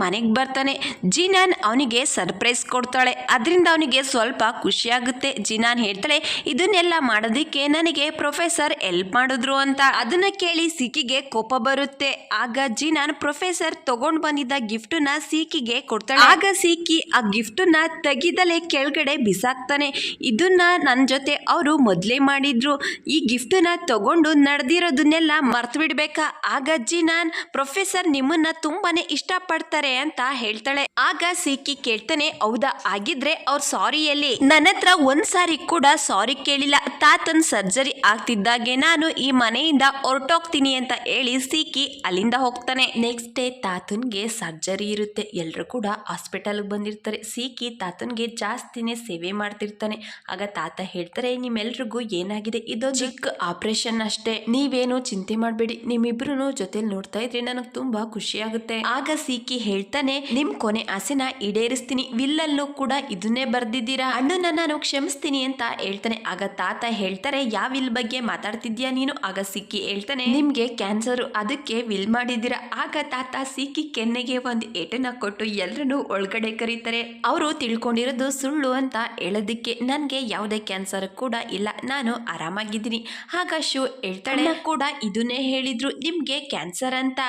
ಮನೆಗ್ ಬರ್ತಾನೆ. ಜಿನಾನ್ ಅವನಿಗೆ ಸರ್ಪ್ರೈಸ್ ಕೊಡ್ತಾಳೆ. ಅದರಿಂದ ಅವನಿಗೆ ಸ್ವಲ್ಪ ಖುಷಿ ಆಗುತ್ತೆ. ಜಿನಾನ್ ಹೇಳ್ತಾಳೆ, ಇದನ್ನೆಲ್ಲ ಮಾಡೋದಿಕ್ಕೆ ನನಗೆ ಪ್ರೊಫೆಸರ್ ಹೆಲ್ಪ್ ಮಾಡಿದ್ರು ಅಂತ. ಅದನ್ನ ಕೇಳಿ ಸಿಕ್ಕಿಗೆ ಕೋಪ ಬರುತ್ತೆ. ಆಗ ಜಿನಾನ್ ಪ್ರೊಫೆಸರ್ ತಗೊಂಡ್ ಬಂದಿದ್ದ ಗಿಫ್ಟ್ ನ ಸಿಕ್ಕಿಗೆ ಕೊಡ್ತಾಳೆ. ಆಗ ಸಿಕ್ಕಿ ಆ ಗಿಫ್ಟ್ ನ ತೆಗಿದಲೇ ಕೆಳಗಡೆ ಬಿಸಾಕ್ತಾನೆ. ಇದನ್ನ ನನ್ನ ಜೊತೆ ಅವರು ಮೊದ್ಲೇ ಮಾಡಿದ್ರು, ಈ ಗಿಫ್ಟ್ ನ ತಗೊಂಡು ನಡೆದಿರೋದನ್ನೆಲ್ಲ ಮರ್ತು ಬಿಡ್ಬೇಕಾ? ಆಗ ಜಿನಾನ್, ಪ್ರೊಫೆಸರ್ ನಿಮ್ಮನ್ನ ತುಂಬಾನೇ ಇಷ್ಟ ಪಡ್ತಾರೆ ಅಂತ ಹೇಳ್ತಾಳೆ. ಆಗ ಸಿಕ್ಕಿ ಕೇಳ್ತಾನೆ, ಹೌದಾ? ಆಗಿದ್ರೆ ಅವ್ರ ಸಾರಿ ಎಲ್ಲಿ? ನನ್ನ ಹತ್ರ ಒಂದ್ ಸಾರಿ ಕೂಡ ಸಾರಿ ಕೇಳಿಲ್ಲ. ತಾತನ್ ಸರ್ಜರಿ ಆಗ್ತಿದ್ದಾಗೆ ನಾನು ಈ ಮನೆಯಿಂದ ಹೊರಟೋಗ್ತೀನಿ ಅಂತ ಹೇಳಿ ಸಿಕ್ಕಿ ಅಲ್ಲಿಂದ ಹೋಗ್ತಾನೆ. ನೆಕ್ಸ್ಟ್ ಡೇ ತಾತನ್ಗೆ ಸರ್ಜರಿ ಇರುತ್ತೆ. ಎಲ್ರು ಕೂಡ ಹಾಸ್ಪಿಟಲ್ಗೆ ಬಂದಿರ್ತಾರೆ. ಸಿಕ್ಕಿ ತಾತನ್ಗೆ ಜಾಸ್ತಿನೇ ಸೇವೆ ಮಾಡ್ತಿರ್ತಾನೆ. ಆಗ ತಾತ ಹೇಳ್ತಾರೆ, ನಿಮ್ಮೆಲ್ರಿಗೂ ಏನಾಗಿದೆ? ಇದು ಚಿಕ್ಕ ಆಪರೇಷನ್ ಅಷ್ಟೇ, ನೀವೇನು ಚಿಂತೆ ಮಾಡಬೇಡಿ. ನಿಮ್ಮಿಬ್ರು ಜೊತೆಲಿ ನೋಡ್ತಾ ಇದ್ರೆ ನನಗೆ ತುಂಬಾ ಖುಷಿ ಆಗುತ್ತೆ. ಆಗ ಸಿಕ್ಕಿ ಹೇಳ್ತಾನೆ, ನಿಮ್ ಕೊನೆ ಆಸೆನ ಈಡೇರಿಸ್ತೀನಿ. ವಿಲ್ಲಲ್ಲೂ ಕೂಡ ಇದನ್ನೇ ಬರ್ದಿದ್ದೀರಾ, ಅಣ್ಣನ ನಾನು ಕ್ಷಮಿಸ್ತೀನಿ ಅಂತ ಹೇಳ್ತಾನೆ. ಆಗ ತಾತ ಹೇಳ್ತಾರೆ, ಯಾವ ವಿಲ್ ಬಗ್ಗೆ ಮಾತಾಡ್ತಿದ್ಯಾ ನೀನು? ಆಗ ಸಿಕ್ಕಿ ಹೇಳ್ತಾನೆ, ನಿಮ್ಗೆ ಕ್ಯಾನ್ಸರ್, ಅದಕ್ಕೆ ವಿಲ್ ಮಾಡಿದ್ದೀರಾ. ಆಗ ತಾತ ಸಿಕ್ಕಿ ಕೆನ್ನೆಗೆ ಒಂದು ಏಟನ್ನ ಕೊಟ್ಟು ಎಲ್ರನ್ನೂ ಒಳಗಡೆ ಕರೀತಾರೆ. ಅವರು ತಿಳ್ಕೊಂಡಿರೋದು ಸುಳ್ಳು ಅಂತ ಹೇಳೋದಿಕ್ಕೆ. ನನ್ಗೆ ಯಾವುದೇ ಕ್ಯಾನ್ಸರ್ ಕೂಡ ಇಲ್ಲ, ನಾನು ಆರಾಮಾಗಿದ್ದೀನಿ. ಆಗ ಶೂ ಹೇಳ್ತಾಳೆ, ಕೂಡ ಇದನ್ನೇ ಹೇಳಿದ್ರು ನಿಮ್ಗೆ ಕ್ಯಾನ್ಸರ್ ಅಂತ.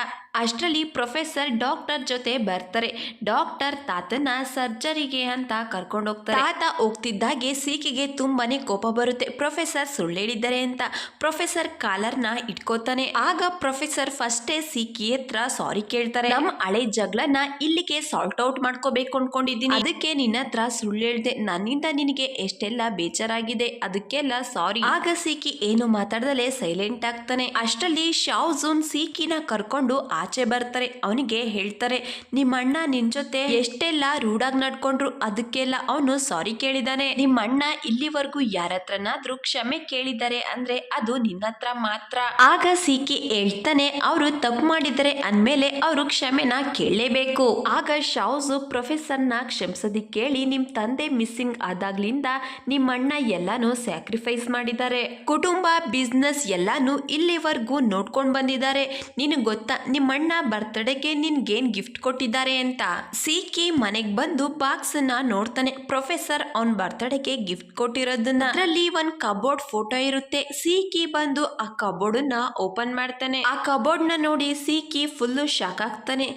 ಅಷ್ಟರಲ್ಲಿ ಪ್ರೊಫೆಸರ್ ಡಾಕ್ಟರ್ ಜೊತೆ ಬರ್ತಾರೆ. ಡಾಕ್ಟರ್ ತಾತನ ಸರ್ಜರಿಗೆ ಅಂತ ಕರ್ಕೊಂಡು ಹೋಗ್ತಾರೆ. ತಾತ ಹೋಗ್ತಿದ್ದಾಗೆ ಸಿಕ್ಕಿಗೆ ತುಂಬಾನೇ ಕೋಪ ಬರುತ್ತೆ. ಪ್ರೊಫೆಸರ್ ಸುಳ್ಳು ಹೇಳಿದ್ದಾರೆ ಅಂತ. ಪ್ರೊಫೆಸರ್ ಕಾಲರ್ನ ಇಟ್ಕೋತಾನೆ. ಆಗ ಪ್ರೊಫೆಸರ್ ಫಸ್ಟೇ ಸಿಕ್ಕಿ ಹತ್ರ ಸಾರಿ ಕೇಳ್ತಾರೆ. ನಮ್ಮ ಹಳೆ ಜಗಳನ್ನ ಇಲ್ಲಿಗೆ ಸಾಲ್ಟ್ ಔಟ್ ಮಾಡ್ಕೋಬೇಕು ಅನ್ಕೊಂಡಿದ್ದೀನಿ, ಅದಕ್ಕೆ ನಿನ್ನ ಹತ್ರ ಸುಳ್ಳು ಹೇಳ್ದೆ. ನನ್ನಿಂದ ನಿನಗೆ ಎಷ್ಟೆಲ್ಲ ಬೇಜಾರಾಗಿದೆ, ಅದಕ್ಕೆಲ್ಲ ಸಾರಿ. ಆಗ ಸಿಕ್ಕಿ ಏನು ಮಾತಾಡ್ದಲೆ ಸೈಲೆಂಟ್ ಆಗ್ತಾನೆ. ಅಷ್ಟರಲ್ಲಿ ಶಾವ್ಜೂನ್ ಸಿಕ್ಕಿನ ಕರ್ಕೊಂಡು ಆಚೆ ಬರ್ತಾರೆ. ಅವನಿಗೆ ಹೇಳ್ತಾರೆ, ನಿಮ್ಮ ಅಣ್ಣ ನಿನ್ ಜೊತೆ ಎಷ್ಟೆಲ್ಲ ರೂಢಾಗಿ ನಡ್ಕೊಂಡ್ರು, ಅದಕ್ಕೆಲ್ಲ ಅವನು ಸಾರಿ ಕೇಳಿದಾನೆ. ನಿಮ್ಮ ಅಣ್ಣ ಇಲ್ಲಿವರೆಗೂ ಯಾರ ಹತ್ರನಾದ್ರೂ ಕ್ಷಮೆ ಕೇಳಿದ್ದಾರೆ ಅಂದ್ರೆ ಅದು ನಿನ್ನ ಹತ್ರ ಮಾತ್ರ. ಆಗ ಸಿಕ್ಕಿ ಹೇಳ್ತಾನೆ, ಅವರು ತಪ್ಪು ಮಾಡಿದರೆ ಅಂದ್ಮೇಲೆ ಅವರು ಕ್ಷಮೆನ ಕೇಳಲೇಬೇಕು. ಆಗ ಶಾವ್ಜು ಪ್ರೊಫೆಸರ್ನ ಕ್ಷಮಿಸೋದಿಕ್ಕೆ ಕೇಳಿ, ನಿಮ್ ತಂದೆ ಮಿಸ್ಸಿಂಗ್ ಆದಾಗ್ಲಿಂದ ನಿಮ್ಮ ಅಣ್ಣ ಎಲ್ಲಾನು ಸ್ಯಾಕ್ರಿಫೈಸ್ ಮಾಡಿದ್ದಾರೆ. ಕುಟುಂಬ, ಬಿಸ್ನೆಸ್ ಎಲ್ಲಾನು ಇಲ್ಲಿವರೆಗೂ ನೋಡ್ಕೊಂಡ್ ಬಂದಿದ್ದಾರೆ. ನಿನಗೆ ಗೊತ್ತಾ ನಿಮ್ಮ ಅಣ್ಣ ಬರ್ತ್ಡೇಗೆ ನಿನ್ಗೇನ್ ಗಿಫ್ಟ್ ಕೊಟ್ಟಿದ್ದಾರೆ ಅಂತ? ಸಿಕ್ಕಿ ಮನೆಗ್ ಬಂದು ಬಾಕ್ಸ್ ನ ನೋಡ್ತಾನೆ. ಪ್ರೊಫೆಸರ್ ಅವನ್ ಬರ್ತ್ಡೇಗೆ ಗಿಫ್ಟ್ ಕೊಟ್ಟಿರೋದನ್ನ. ಅದರಲ್ಲಿ ಒಂದ್ ಕಬೋರ್ಡ್ ಫೋಟೋ ಇರುತ್ತೆ. ಸಿಕ್ಕಿ ಬಂದು ಆ ಕಬೋರ್ಡ್ ನ ಓಪನ್ ಮಾಡ್ತಾನೆ. ಆ ಕಬೋರ್ಡ್ ನ ನೋಡಿ ಸಿಕ್ಕಿ ಫುಲ್ ಶಾಕ್ ಆಗ್ತಾನೆ.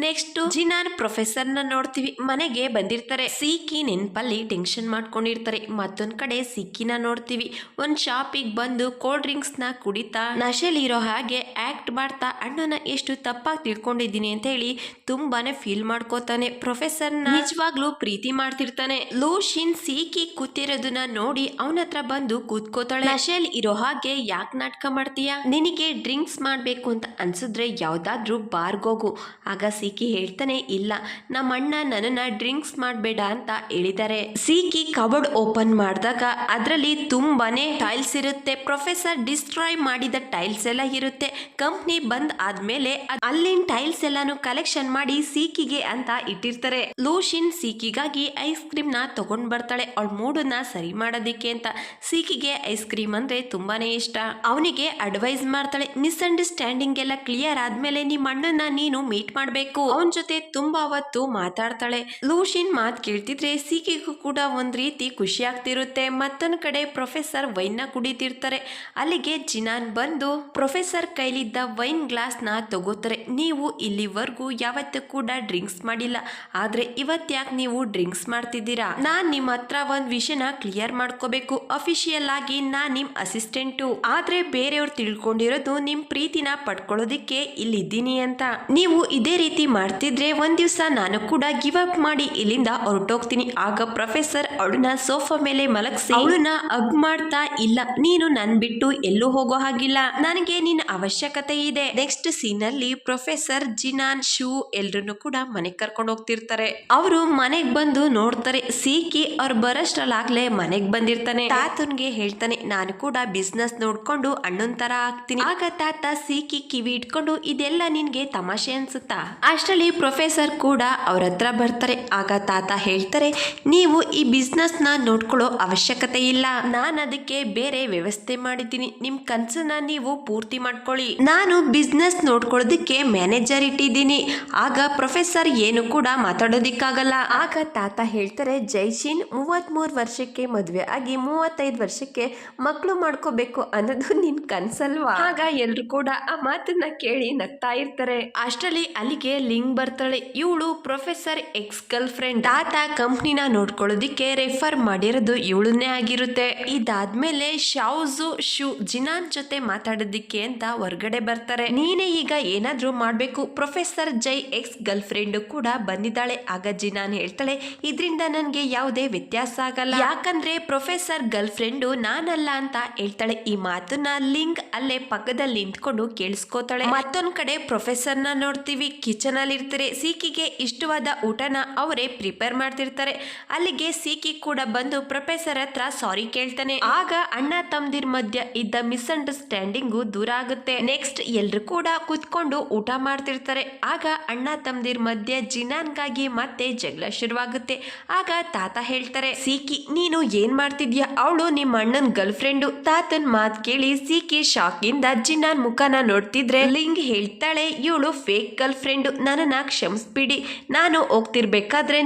ನೆಕ್ಸ್ಟ್ ಜಿನಾನ್ ಪ್ರೊಫೆಸರ್ ನ ನೋಡ್ತೀವಿ. ಮನೆಗೆ ಬಂದಿರ್ತಾರೆ. ಸಿಕ್ಕಿ ನೆನ್ಪಲ್ಲಿ ಟೆನ್ಷನ್ ಮಾಡ್ಕೊಂಡಿರ್ತಾರೆ. ಮತ್ತೊಂದ್ ಕಡೆ ಸಿಕ್ಕಿನ ನೋಡ್ತೀವಿ. ಒಂದ್ ಶಾಪಿಗೆ ಬಂದು ಕೋಲ್ಡ್ ಡ್ರಿಂಕ್ಸ್ ನ ಕುಡಿತಾ ನಶೆಲಿರೋ ಹಾಗೆ ಆಕ್ಟ್ ಮಾಡ್ತಾ ಅಣ್ಣನ ಎಷ್ಟು ತಪ್ಪಾಗಿ ತಿಳ್ಕೊಂಡಿದ್ದೀನಿ ಅಂತ ಹೇಳಿ ತುಂಬಾನೇ ಫೀಲ್ ಮಾಡ್ಕೋತಾನೆ. ಪ್ರೊಫೆಸರ್ ನಿಜವಾಗ್ಲೂ ಪ್ರೀತಿ ಮಾಡ್ತಿರ್ತಾನೆ. ಲೂಶಿನ್ ಸಿಕ್ಕಿ ಕೂತಿರೋದನ್ನ ನೋಡಿ ಅವನ ಹತ್ರ ಬಂದು ಕೂತ್ಕೋತಾಳೆ. ನಶೆಲ್ ಇರೋ ಹಾಗೆ ಯಾಕೆ ನಾಟಕ ಮಾಡ್ತೀಯಾ? ನಿನಗೆ ಡ್ರಿಂಕ್ಸ್ ಮಾಡ್ಬೇಕು ಅಂತ ಅನ್ಸಿದ್ರೆ ಯಾವ್ದಾದ್ರೂ ಬಾರ್ಗೋಗು. ಆಗ ಸಿಕ್ಕಿ ಹೇಳ್ತಾನೆ, ಇಲ್ಲ ನಮ್ಮ ಅಣ್ಣ ನನ್ನನ್ನ ಡ್ರಿಂಕ್ಸ್ ಮಾಡಬೇಡ ಅಂತ ಹೇಳಿದ್ದಾರೆ. ಸಿಕ್ಕಿ ಕಬೋರ್ಡ್ ಓಪನ್ ಮಾಡಿದಾಗ ಅದರಲ್ಲಿ ತುಂಬಾನೇ ಟೈಲ್ಸ್ ಇರುತ್ತೆ. ಪ್ರೊಫೆಸರ್ ಡಿಸ್ಟ್ರಾಯ್ ಮಾಡಿದ ಟೈಲ್ಸ್ ಎಲ್ಲ ಇರುತ್ತೆ. ಕಂಪ್ನಿ ಬಂದ್ ಆದ್ಮೇಲೆ ಅಲ್ಲಿನ ಟೈಲ್ಸ್ ಎಲ್ಲಾನು ಕಲೆಕ್ಷನ್ ಮಾಡಿ ಸಿಕ್ಕಿಗೆ ಅಂತ ಇಟ್ಟಿರ್ತಾರೆ. ಲೂಶಿನ್ ಸಿಕ್ಕಿಗಾಗಿ ಐಸ್ ಕ್ರೀಮ್ ನ ತಗೊಂಡ್ ಬರ್ತಾಳೆ. ಅವಳ ಮೂಡನ್ನ ಸರಿ ಮಾಡೋದಿಕ್ಕೆ ಅಂತ. ಸಿಕ್ಕಿಗೆ ಐಸ್ ಕ್ರೀಮ್ ಅಂದ್ರೆ ತುಂಬಾನೇ ಇಷ್ಟ. ಅವನಿಗೆ ಅಡ್ವೈಸ್ ಮಾಡ್ತಾಳೆ, ಮಿಸ್ಅಂಡರ್ಸ್ಟ್ಯಾಂಡಿಂಗ್ ಎಲ್ಲ ಕ್ಲಿಯರ್ ಆದ್ಮೇಲೆ ನಿಮ್ಮ ಅಣ್ಣನ ನೀನು ಮೀಟ್ ಮಾಡ್ಬೇಕು. ಅವನ ಜೊತೆ ತುಂಬಾ ಹೊತ್ತು ಮಾತಾಡ್ತಾಳೆ. ಲೂಶಿನ್ ಮಾತ್ ಕೇಳ್ತಿದ್ರೆ ಸಿಕ್ಕಿಗೂ ಕೂಡ ಒಂದ್ ರೀತಿ ಖುಷಿ ಆಗ್ತಿರುತ್ತೆ. ಮತ್ತೊಂದ್ ಕಡೆ ಪ್ರೊಫೆಸರ್ ವೈನ್ ನ ಕುಡಿತಿರ್ತಾರೆ. ಅಲ್ಲಿಗೆ ಜಿನಾನ್ ಬಂದು ಪ್ರೊಫೆಸರ್ ಕೈಲಿದ್ದ ವೈನ್ ಗ್ಲಾಸ್ ನ ತಗೋತಾರೆ. ನೀವು ಇಲ್ಲಿವರೆಗೂ ಯಾವತ್ತೂ ಕೂಡ ಡ್ರಿಂಕ್ಸ್ ಮಾಡಿಲ್ಲ, ಆದ್ರೆ ಇವತ್ ಯಾಕೆ ನೀವು ಡ್ರಿಂಕ್ಸ್ ಮಾಡ್ತಿದ್ದೀರಾ? ನಾನ್ ನಿಮ್ಮ ಹತ್ರ ಒಂದ್ ವಿಷಯನ ಕ್ಲಿಯರ್ ಮಾಡ್ಕೋಬೇಕು. ಅಫಿಷಿಯಲ್ ಆಗಿ ನಾನ್ ನಿಮ್ ಅಸಿಸ್ಟೆಂಟು, ಆದ್ರೆ ಬೇರೆಯವ್ರು ತಿಳ್ಕೊಂಡಿರೋದು ನಿಮ್ ಪ್ರೀತಿನ ಪಡ್ಕೊಳ್ಳೋದಿಕ್ಕೆ ಇಲ್ಲಿದ್ದೀನಿ ಅಂತ. ನೀವು ಇದೇ ರೀತಿ ಮಾಡ್ತಿದ್ರೆ ಒಂದ್ ದಿವ್ಸ ನಾನು ಕೂಡ ಗಿವ್ ಅಪ್ ಮಾಡಿ ಇಲ್ಲಿಂದ ಹೊರಟೋಗ್ತೀನಿ. ಆಗ ಪ್ರೊಫೆಸರ್ ಅವಳನ್ನ ಸೋಫಾ ಮೇಲೆ ಮಲಗಿಸಿ ಅವಳನ್ನ ಅಗ್ ಮಾಡ್ತಾ, ಇಲ್ಲ ನೀನು ನನ್ ಬಿಟ್ಟು ಎಲ್ಲೂ ಹೋಗೋ ಹಾಗಿಲ್ಲ, ನನಗೆ ನಿನ್ನ ಅವಶ್ಯಕತೆ ಇದೆ. ನೆಕ್ಸ್ಟ್ ಸೀನ್ ಅಲ್ಲಿ ಪ್ರೊಫೆಸರ್, ಜಿನಾನ್, ಶೂ ಎಲ್ರನ್ನು ಕೂಡ ಮನೆಗ್ ಕರ್ಕೊಂಡು ಹೋಗ್ತಿರ್ತಾರೆ. ಅವರು ಮನೆಗ್ ಬಂದು ನೋಡ್ತಾರೆ, ಸೀಕಿ ಅವ್ರು ಬರೋಷ್ಟ್ರಲ್ಲಾಗ್ಲೇ ಮನೆಗ್ ಬಂದಿರ್ತಾನೆ. ತಾತನ್ಗೆ ಹೇಳ್ತಾನೆ, ನಾನು ಕೂಡ ಬಿಸ್ನೆಸ್ ನೋಡ್ಕೊಂಡು ಅಣ್ಣನ್ ತರ ಆಗ್ತೀನಿ. ಆಗ ತಾತ ಸೀಕಿ ಕಿವಿ ಇಟ್ಕೊಂಡು, ಇದೆಲ್ಲ ನಿನ್ಗೆ ತಮಾಷೆ ಅನ್ಸುತ್ತಾ? ಅಷ್ಟರಲ್ಲಿ ಪ್ರೊಫೆಸರ್ ಕೂಡ ಅವ್ರ ಹತ್ರ ಬರ್ತಾರೆ. ಆಗ ತಾತ ಹೇಳ್ತಾರೆ, ನೀವು ಈ ಬಿಸ್ನೆಸ್ ನ ನೋಡ್ಕೊಳ್ಳೋ ಅವಶ್ಯಕತೆ ಇಲ್ಲ, ನಾನು ಅದಕ್ಕೆ ಬೇರೆ ವ್ಯವಸ್ಥೆ ಮಾಡಿದ್ದೀನಿ, ನಿಮ್ ಕನ್ಸನ್ನ ನೀವು ಪೂರ್ತಿ ಮಾಡ್ಕೊಳ್ಳಿ, ನಾನು ಬಿಸ್ನೆಸ್ ನೋಡ್ಕೊಳ್ಳೋದಕ್ಕೆ ಮ್ಯಾನೇಜರ್ ಇಟ್ಟಿದ್ದೀನಿ. ಆಗ ಪ್ರೊಫೆಸರ್ ಏನು ಕೂಡ ಮಾತಾಡೋದಿಕ್ಕಾಗಲ್ಲ. ಆಗ ತಾತ ಹೇಳ್ತಾರೆ, ಜೈಶಿನ್ 33 ವರ್ಷಕ್ಕೆ ಮದ್ವೆ ಆಗಿ 35 ವರ್ಷಕ್ಕೆ ಮಕ್ಕಳು ಮಾಡ್ಕೋಬೇಕು ಅನ್ನೋದು ನಿನ್ ಕನ್ಸಲ್ವಾ? ಆಗ ಎಲ್ರು ಕೂಡ ಆ ಮಾತನ್ನ ಕೇಳಿ ನಗ್ತಾ ಇರ್ತಾರೆ. ಅಷ್ಟರಲ್ಲಿ ಅಲ್ಲಿಗೆ ಲಿಂಗ್ ಬರ್ತಾಳೆ. ಇವಳು ಪ್ರೊಫೆಸರ್ ಎಕ್ಸ್ ಗರ್ಲ್ ಫ್ರೆಂಡ್. ತಾತ ಕಂಪ್ನಿನ ನೋಡ್ಕೊಳ್ಳೋದಿಕ್ಕೆ ರೆಫರ್ ಮಾಡಿರೋದು ಇವಳನ್ನೇ ಆಗಿರುತ್ತೆ. ಇದಾದ್ಮೇಲೆ ಶಾವ್ಜು ಶೂ ಜಿನಾನ್ ಜೊತೆ ಮಾತಾಡೋದಿಕ್ಕೆ ಅಂತ ಹೊರಗಡೆ ಬರ್ತಾರೆ. ನೀನೇ ಈಗ ಏನಾದ್ರೂ ಮಾಡ್ಬೇಕು, ಪ್ರೊಫೆಸರ್ ಜೈ ಎಕ್ಸ್ ಗರ್ಲ್ ಫ್ರೆಂಡ್ ಕೂಡ ಬಂದಿದ್ದಾಳೆ. ಆಗ ಜಿನಾನ್ ಹೇಳ್ತಾಳೆ, ಇದ್ರಿಂದ ನನ್ಗೆ ಯಾವುದೇ ವ್ಯತ್ಯಾಸ ಆಗಲ್ಲ, ಯಾಕಂದ್ರೆ ಪ್ರೊಫೆಸರ್ ಗರ್ಲ್ ಫ್ರೆಂಡು ನಾನಲ್ಲ ಅಂತ ಹೇಳ್ತಾಳೆ. ಈ ಮಾತನ್ನ ಲಿಂಗ್ ಅಲ್ಲೇ ಪಕ್ಕದಲ್ಲಿ ನಿಂತ್ಕೊಂಡು ಕೇಳಿಸ್ಕೋತಾಳೆ. ಮತ್ತೊಂದ್ ಕಡೆ ಪ್ರೊಫೆಸರ್ ನ ನೋಡ್ತೀವಿ, ಕಿಚನ್ ಅಲ್ಲಿ ಇರ್ತಾರೆ. ಸೀಕಿಗೆ ಇಷ್ಟವಾದ ಊಟನ ಅವರೇ ಪ್ರಿಪೇರ್ ಮಾಡ್ತಿರ್ತಾರೆ. ಅಲ್ಲಿಗೆ ಸೀಕಿ ಕೂಡ ಬಂದು ಪ್ರೊಫೆಸರ್ ಹತ್ರ ಸಾರಿ ಕೇಳ್ತಾನೆ. ಆಗ ಅಣ್ಣ ತಮ್ಮದಿರ್ ಮಧ್ಯ ಇದ್ದ ಮಿಸ್ಅಂಡರ್ಸ್ಟ್ಯಾಂಡಿಂಗು ದೂರ ಆಗುತ್ತೆ. ನೆಕ್ಸ್ಟ್ ಎಲ್ರು ಕೂಡ ಕುತ್ಕೊಂಡು ಊಟ ಮಾಡ್ತಿರ್ತಾರೆ. ಆಗ ಅಣ್ಣ ತಮ್ಮದಿರ್ ಮಧ್ಯೆ ಜಿನಾನ್ಗಾಗಿ ಮತ್ತೆ ಜಗಳ ಶುರುವಾಗುತ್ತೆ. ಆಗ ತಾತ ಹೇಳ್ತಾರೆ, ಸೀಕಿ ನೀನು ಏನ್ ಮಾಡ್ತಿದ್ಯಾ, ಅವಳು ನಿಮ್ಮ ಅಣ್ಣನ್ ಗರ್ಲ್ ಫ್ರೆಂಡು. ತಾತನ್ ಮಾತ್ ಕೇಳಿ ಸೀಕಿ ಶಾಕ್ ಇಂದ ಜಿನಾನ್ ಮುಖನ ನೋಡ್ತಿದ್ರೆ ಲಿಂಗ್ ಹೇಳ್ತಾಳೆ, ಇವಳು ಫೇಕ್ ಗರ್ಲ್ ಫ್ರೆಂಡು, ನನ್ನನ್ನ ಕ್ಷಮಿಸ್ಬಿಡಿ, ನಾನು ಹೋಗ್ತಿರ್ಬೇಕಾದ್ರೆ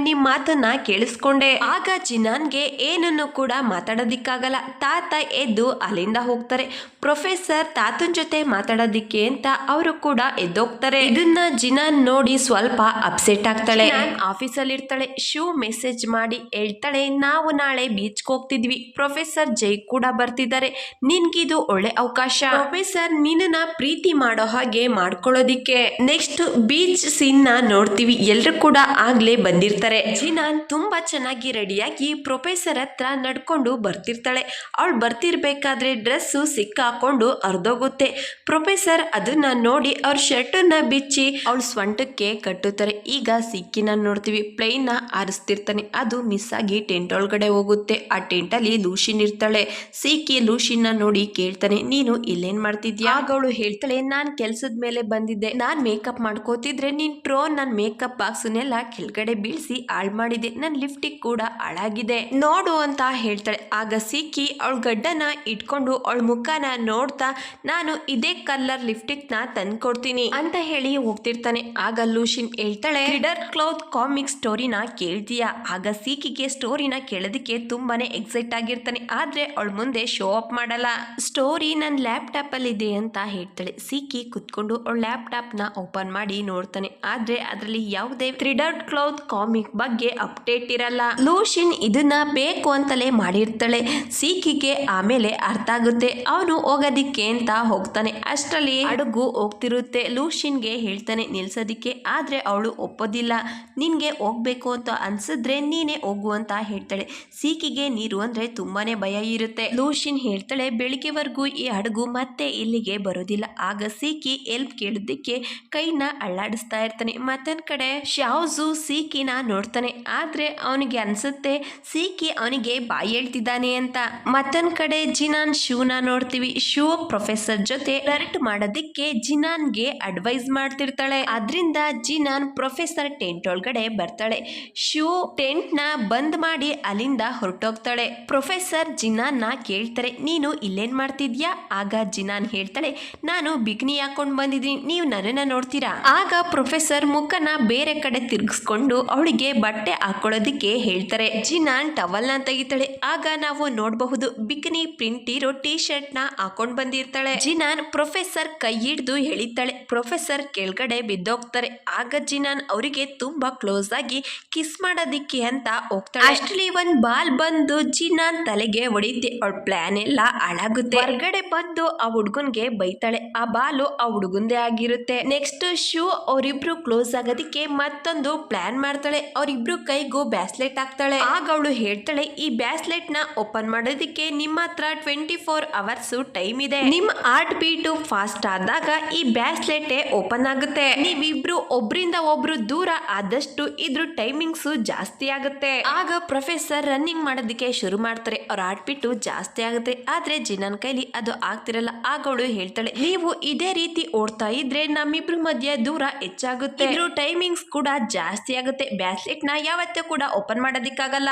ನಿಮ್ ಮಾತನ್ನ ಕೇಳಿಸ್ಕೊಂಡೆ. ಆಗ ಜಿನಾನ್ಗೆ ಏನನ್ನು ಕೂಡ ಮಾತಾಡೋದಿಕ್ಕಾಗಲ್ಲ. ತಾತ ಎದ್ದು ಅಲ್ಲಿಂದ ಹೋಗ್ತಾರೆ. ಪ್ರೊಫೆಸರ್ ತಾತನ್ ಜೊತೆ ಮಾತಾಡೋದಿಕ್ಕೆ ಅಂತ ಅವರು ಕೂಡ ಎದ್ದೋಗ್ತಾರೆ. ಇದನ್ನ ಜಿನಾನ್ ನೋಡಿ ಸ್ವಲ್ಪ ಅಪ್ಸೆಟ್ ಆಗ್ತಾಳೆ. ಆಫೀಸಲ್ಲಿ ಇರ್ತಾಳೆ. ಶೂ ಮೆಸೇಜ್ ಮಾಡಿ ಹೇಳ್ತಾಳೆ, ನಾವು ನಾಳೆ ಬೀಚ್ಗೆ ಹೋಗ್ತಿದ್ವಿ, ಪ್ರೊಫೆಸರ್ ಜೈ ಕೂಡ ಬರ್ತಿದ್ದಾರೆ, ನಿನ್ಗಿದು ಒಳ್ಳೆ ಅವಕಾಶ, ಪ್ರೊಫೆಸರ್ ನಿನ್ನ ಪ್ರೀತಿ ಮಾಡೋ ಹಾಗೆ ಮಾಡ್ಕೊಳ್ಳೋದಿಕ್ಕೆ. ನೆಕ್ಸ್ಟ್ ಬೀಚ್ ಸೀನ್ ನ ನೋಡ್ತೀವಿ. ಎಲ್ರು ಕೂಡ ಆಗ್ಲೇ ಬಂದಿರ್ತಾರೆ. ಜಿನಾನ್ ತುಂಬಾ ಚೆನ್ನಾಗಿ ರೆಡಿಯಾಗಿ ಪ್ರೊಫೆಸರ್ ಹತ್ರ ನಡ್ಕೊಂಡು ಬರ್ತಿರ್ತಾಳೆ. ಅವಳು ಬರ್ತಿರ್ಬೇಕಾದ್ರೆ ಡ್ರೆಸ್ ಸಿಕ್ಕಾಕೊಂಡು ಅರ್ಧೋಗುತ್ತೆ. ಪ್ರೊಫೆಸರ್ ಅದನ್ನ ನೋಡಿ ಅವ್ರ ಶರ್ಟ್ ನ ಬಿಚ್ಚಿ ಅವಳ ಸ್ವಂಟಕ್ಕೆ ಕಟ್ಟುತ್ತಾರೆ. ಈಗ ಸಿಕ್ಕಿನ ನೋಡ್ತೀವಿ, ಪ್ಲೇನ್ ನ ಆರಿಸ್ತಿರ್ತಾನೆ, ಅದು ಮಿಸ್ ಆಗಿ ಟೆಂಟ್ ಒಳಗಡೆ ಹೋಗುತ್ತೆ. ಆ ಟೆಂಟ್ ಅಲ್ಲಿ ಲೂಷಿನ್ ಇರ್ತಾಳೆ. ಸಿಕ್ಕಿ ಲೂಷಿನ್ ನೋಡಿ ಕೇಳ್ತಾನೆ, ನೀನು ಇಲ್ಲೇನ್ ಮಾಡ್ತಿದ್ಯಾ? ಆಗ ಅವಳು ಹೇಳ್ತಾಳೆ, ನಾನ್ ಕೆಲ್ಸದ ಮೇಲೆ ಬಂದಿದ್ದೆ, ನಾನ್ ಮೇಕಪ್ ಮಾಡ್ಕೋತಿದ್ರೆ ನಿನ್ ಟ್ರೋನ್ ನನ್ ಮೇಕಪ್ ಬಾಕ್ಸ್ನೆಲ್ಲ ಕೆಳಗಡೆ ಬೀಳ್ಸಿ ಹಾಳ್ ಮಾಡಿದೆ, ನನ್ ಲಿಫ್ಟಿಕ್ ಕೂಡ ಹಾಳಾಗಿದೆ ನೋಡು ಅಂತ ಹೇಳ್ತಾಳೆ. ಆಗ ಸಿಕ್ಕಿ ಅವಳ ಗಡ್ಡನ ಇಟ್ಕೊಂಡು ಅವಳ ಮುಖನ ನೋಡ್ತಾ, ನಾನು ಇದೇ ಕಲರ್ ಲಿಫ್ಟಿಕ್ ನ ತಂದ್ಕೊಡ್ತೀನಿ ಅಂತ ಹೇಳಿ ಹೋಗ್ತಿರ್ತಾನೆ. ಆಗ ಲೂಷಿನ್ ಹೇಳ್ತಾಳೆ, ಕ್ರಿಡರ್ ಕ್ಲೌತ್ ಕಾಮಿಕ್ ಸ್ಟೋರಿನ ಕೇಳ್ತೀಯಾ? ಆಗ ಸೀಕಿಗೆ ಸ್ಟೋರಿನ ಕೇಳೋದಕ್ಕೆ ತುಂಬಾನೇ ಎಕ್ಸೈಟ್ ಆಗಿರ್ತಾನೆ. ಆದ್ರೆ ಅವಳ ಮುಂದೆ ಶೋ ಅಪ್ ಮಾಡಲ್ಲ. ಸ್ಟೋರಿ ನನ್ನ ಲ್ಯಾಪ್ಟಾಪ್ ಅಲ್ಲಿ ಇದೆ ಅಂತ ಹೇಳ್ತಾಳೆ. ಸೀಕಿ ಕುತ್ಕೊಂಡು ಅವಳ ಲ್ಯಾಪ್ಟಾಪ್ ನ ಓಪನ್ ಮಾಡಿ ನೋಡ್ತಾನೆ. ಆದ್ರೆ ಅದರಲ್ಲಿ ಯಾವುದೇ ಕ್ರಿಡರ್ ಕ್ಲೌತ್ ಕಾಮಿಕ್ ಬಗ್ಗೆ ಅಪ್ಡೇಟ್ ಇರಲ್ಲ. ಲೂಷಿನ್ ಇದನ್ನ ಬೇಕು ಅಂತಲೇ ಮಾಡಿರ್ತಾಳೆ. ಸೀಕಿಗೆ ಆಮೇಲೆ ಅರ್ಥ ಆಗುತ್ತೆ. ಅವನು ಹೋಗೋದಿಕ್ಕೆ ಅಂತ ಹೋಗ್ತಾನೆ. ಅಷ್ಟರಲ್ಲಿ ಹಡಗು ಹೋಗ್ತಿರುತ್ತೆ. ಲೂಷಿನ್ಗೆ ಹೇಳ್ತಾನೆ ನಿಲ್ಸೋದಿಕ್ಕೆ, ಆದ್ರೆ ಅವಳು ಒಪ್ಪೋದಿಲ್ಲ. ನಿನ್ಗೆ ಹೋಗ್ಬೇಕು ಅಂತ ಅನ್ಸಿದ್ರೆ ನೀನೇ ಹೋಗು ಅಂತ ಹೇಳ್ತಾಳೆ. ಸೀಕಿಗೆ ನೀರು ಅಂದ್ರೆ ತುಂಬಾನೇ ಭಯ ಇರುತ್ತೆ. ಲೂಷಿನ್ ಹೇಳ್ತಾಳೆ, ಬೆಳಿಗ್ಗೆವರೆಗೂ ಈ ಹಡಗು ಮತ್ತೆ ಇಲ್ಲಿಗೆ ಬರೋದಿಲ್ಲ. ಆಗ ಸೀಕಿ ಎಲ್ಪ್ ಕೇಳೋದಿಕ್ಕೆ ಕೈನ ಅಳ್ಳಾಡಿಸ್ತಾ ಇರ್ತಾನೆ. ಮತ್ತೊಂದ್ ಕಡೆ ಶಾವ್ಜು ಸೀಕಿನ ನೋಡ್ತಾನೆ. ಆದ್ರೆ ಅವನಿಗೆ ಅನ್ಸುತ್ತೆ ಸೀಕಿ ಅವನಿಗೆ ಬಾಯಿ ಹೇಳ್ತಿದ್ದಾನೆ ಅಂತ. ಮತ್ತೊಂದ್ ಕಡೆ ಜಿನಾನ್ ಶೂನ ನೋಡ್ತೀವಿ. ಶೂ ಪ್ರೊಫೆಸರ್ ಜೊತೆ ಫ್ಲರ್ಟ್ ಮಾಡೋದಿಕ್ಕೆ ಜಿನಾನ್ಗೆ ಅಡ್ವೈಸ್ ಮಾಡ್ತಿರ್ತಾಳೆ. ಅದ್ರಿಂದ ಜಿನಾನ್ ಪ್ರೊಫೆಸರ್ ಟೆಂಟ್ ಒಳಗಡೆ ಬರ್ತಾಳೆ. ಶೂ ಟೆಂಟ್ ನ ಬಂದ್ ಮಾಡಿ ಅಲ್ಲಿಂದ ಹೊರಟೋಗ್ತಾಳೆ. ಪ್ರೊಫೆಸರ್ ಜಿನಾನ್ ನ ಕೇಳ್ತಾರೆ, ನೀನು ಇಲ್ಲೇನ್ ಮಾಡ್ತಿದ್ಯಾ? ಆಗ ಜಿನಾನ್ ಹೇಳ್ತಾಳೆ, ನಾನು ಬಿಕ್ನಿ ಹಾಕೊಂಡ್ ಬಂದಿದ್ದೀನಿ, ನೀವು ನನ್ನನ್ನ ನೋಡ್ತೀರಾ? ಆಗ ಪ್ರೊಫೆಸರ್ ಮುಖನ ಬೇರೆ ಕಡೆ ತಿರ್ಗಿಸ್ಕೊಂಡು ಅವಳಿಗೆ ಬಟ್ಟೆ ಹಾಕೊಳ್ಳೋದಿಕ್ಕೆ ಹೇಳ್ತಾರೆ. ಜಿನಾನ್ ಟವಲ್ ನ ತೆಗಿತಾಳೆ. ಆಗ ನಾವು ನೋಡಬಹುದು ಬಿಕ್ನಿ ಪ್ರಿಂಟ್ ಇರೋ ಟಿ ಶರ್ಟ್ ನ ಹಾಕೊಂಡ್ ಬಂದಿರ್ತಾಳೆ. ಜಿನಾನ್ ಪ್ರೊಫೆಸರ್ ಕೈ ಹಿಡಿದು ಎಳಿತಾಳೆ. ಪ್ರೊಫೆಸರ್ ಕೆಳಗಡೆ ಬಿದ್ದೋಗ್ತಾರೆ. ಆಗ ಜಿನಾನ್ ಅವರಿಗೆ ತುಂಬಾ ಕ್ಲೋಸ್ ಆಗಿ ಕಿಸ್ ಮಾಡೋದಿಕ್ಕೆ ಅಂತ ಹೋಗ್ತಾಳೆ. ಅಷ್ಟರಲ್ಲಿ ಒಂದ್ ಬಾಲ್ ಬಂದು ಜಿನಾನ್ ತಲೆಗೆ ಹೊಡಿತೆ. ಅವಳ ಪ್ಲಾನ್ ಎಲ್ಲ ಹಾಳಾಗುತ್ತೆ. ಹೊರಗಡೆ ಬಂದು ಆ ಹುಡುಗನ್ಗೆ ಬೈತಾಳೆ. ಆ ಬಾಲು ಆ ಹುಡುಗಂದೇ ಆಗಿರುತ್ತೆ. ನೆಕ್ಸ್ಟ್ ಶೂ ಅವರಿಬ್ರು ಕ್ಲೋಸ್ ಆಗೋದಿಕ್ಕೆ ಮತ್ತೊಂದು ಪ್ಲಾನ್ ಮಾಡ್ತಾಳೆ. ಅವರಿಬ್ರು ಕೈಗೂ ಬ್ಯಾಸ್ಲೆಟ್ ಆಗ್ತಾಳೆ. ಆಗ ಅವಳು ಹೇಳ್ತಾಳೆ, ಈ ಬ್ಯಾಸ್ಲೆಟ್ ನ ಓಪನ್ ಮಾಡೋದಕ್ಕೆ ನಿಮ್ಮ ಹತ್ರ 24 ಅವರ್ಸ್ ಟೈಮ್ ಇದೆ. ನಿಮ್ಮ ಹಾರ್ಟ್ ಬೀಟ್ ಫಾಸ್ಟ್ ಆದಾಗ ಈ ಬ್ಯಾಸ್ಲೆಟ್ ಓಪನ್ ಆಗುತ್ತೆ. ನೀವಿಬ್ರು ಒಬ್ರಿಂದ ಒಬ್ರು ದೂರ ಆದಷ್ಟು ಇದ್ರ ಟೈಮಿಂಗ್ಸ್ ಜಾಸ್ತಿ ಆಗುತ್ತೆ. ಆಗ ಪ್ರೊಫೆಸರ್ ರನ್ನಿಂಗ್ ಮಾಡೋದಕ್ಕೆ ಶುರು ಮಾಡ್ತಾರೆ. ಅವ್ರ ಹಾರ್ಟ್ ಬೀಟ್ ಜಾಸ್ತಿ ಆಗುತ್ತೆ. ಆದ್ರೆ ಜಿನನ್ ಕೈಲಿ ಅದು ಆಗ್ತಿರಲ್ಲ. ಆಗ ಅವಳು ಹೇಳ್ತಾಳೆ, ನೀವು ಇದೇ ರೀತಿ ಓಡ್ತಾ ಇದ್ರೆ ನಮ್ಮಿಬ್ರು ಮಧ್ಯೆ ದೂರ ಹೆಚ್ಚಾಗುತ್ತೆ. ಇದ್ರ ಟೈಮಿಂಗ್ಸ್ ಕೂಡ ಜಾಸ್ತಿ ಆಗುತ್ತೆ. ಬ್ಯಾಸ್ಲೆಟ್ ನ ಯಾವತ್ತೂ ಕೂಡ ಓಪನ್ ಮಾಡೋದಿಕ್ಕಾಗಲ್ಲ.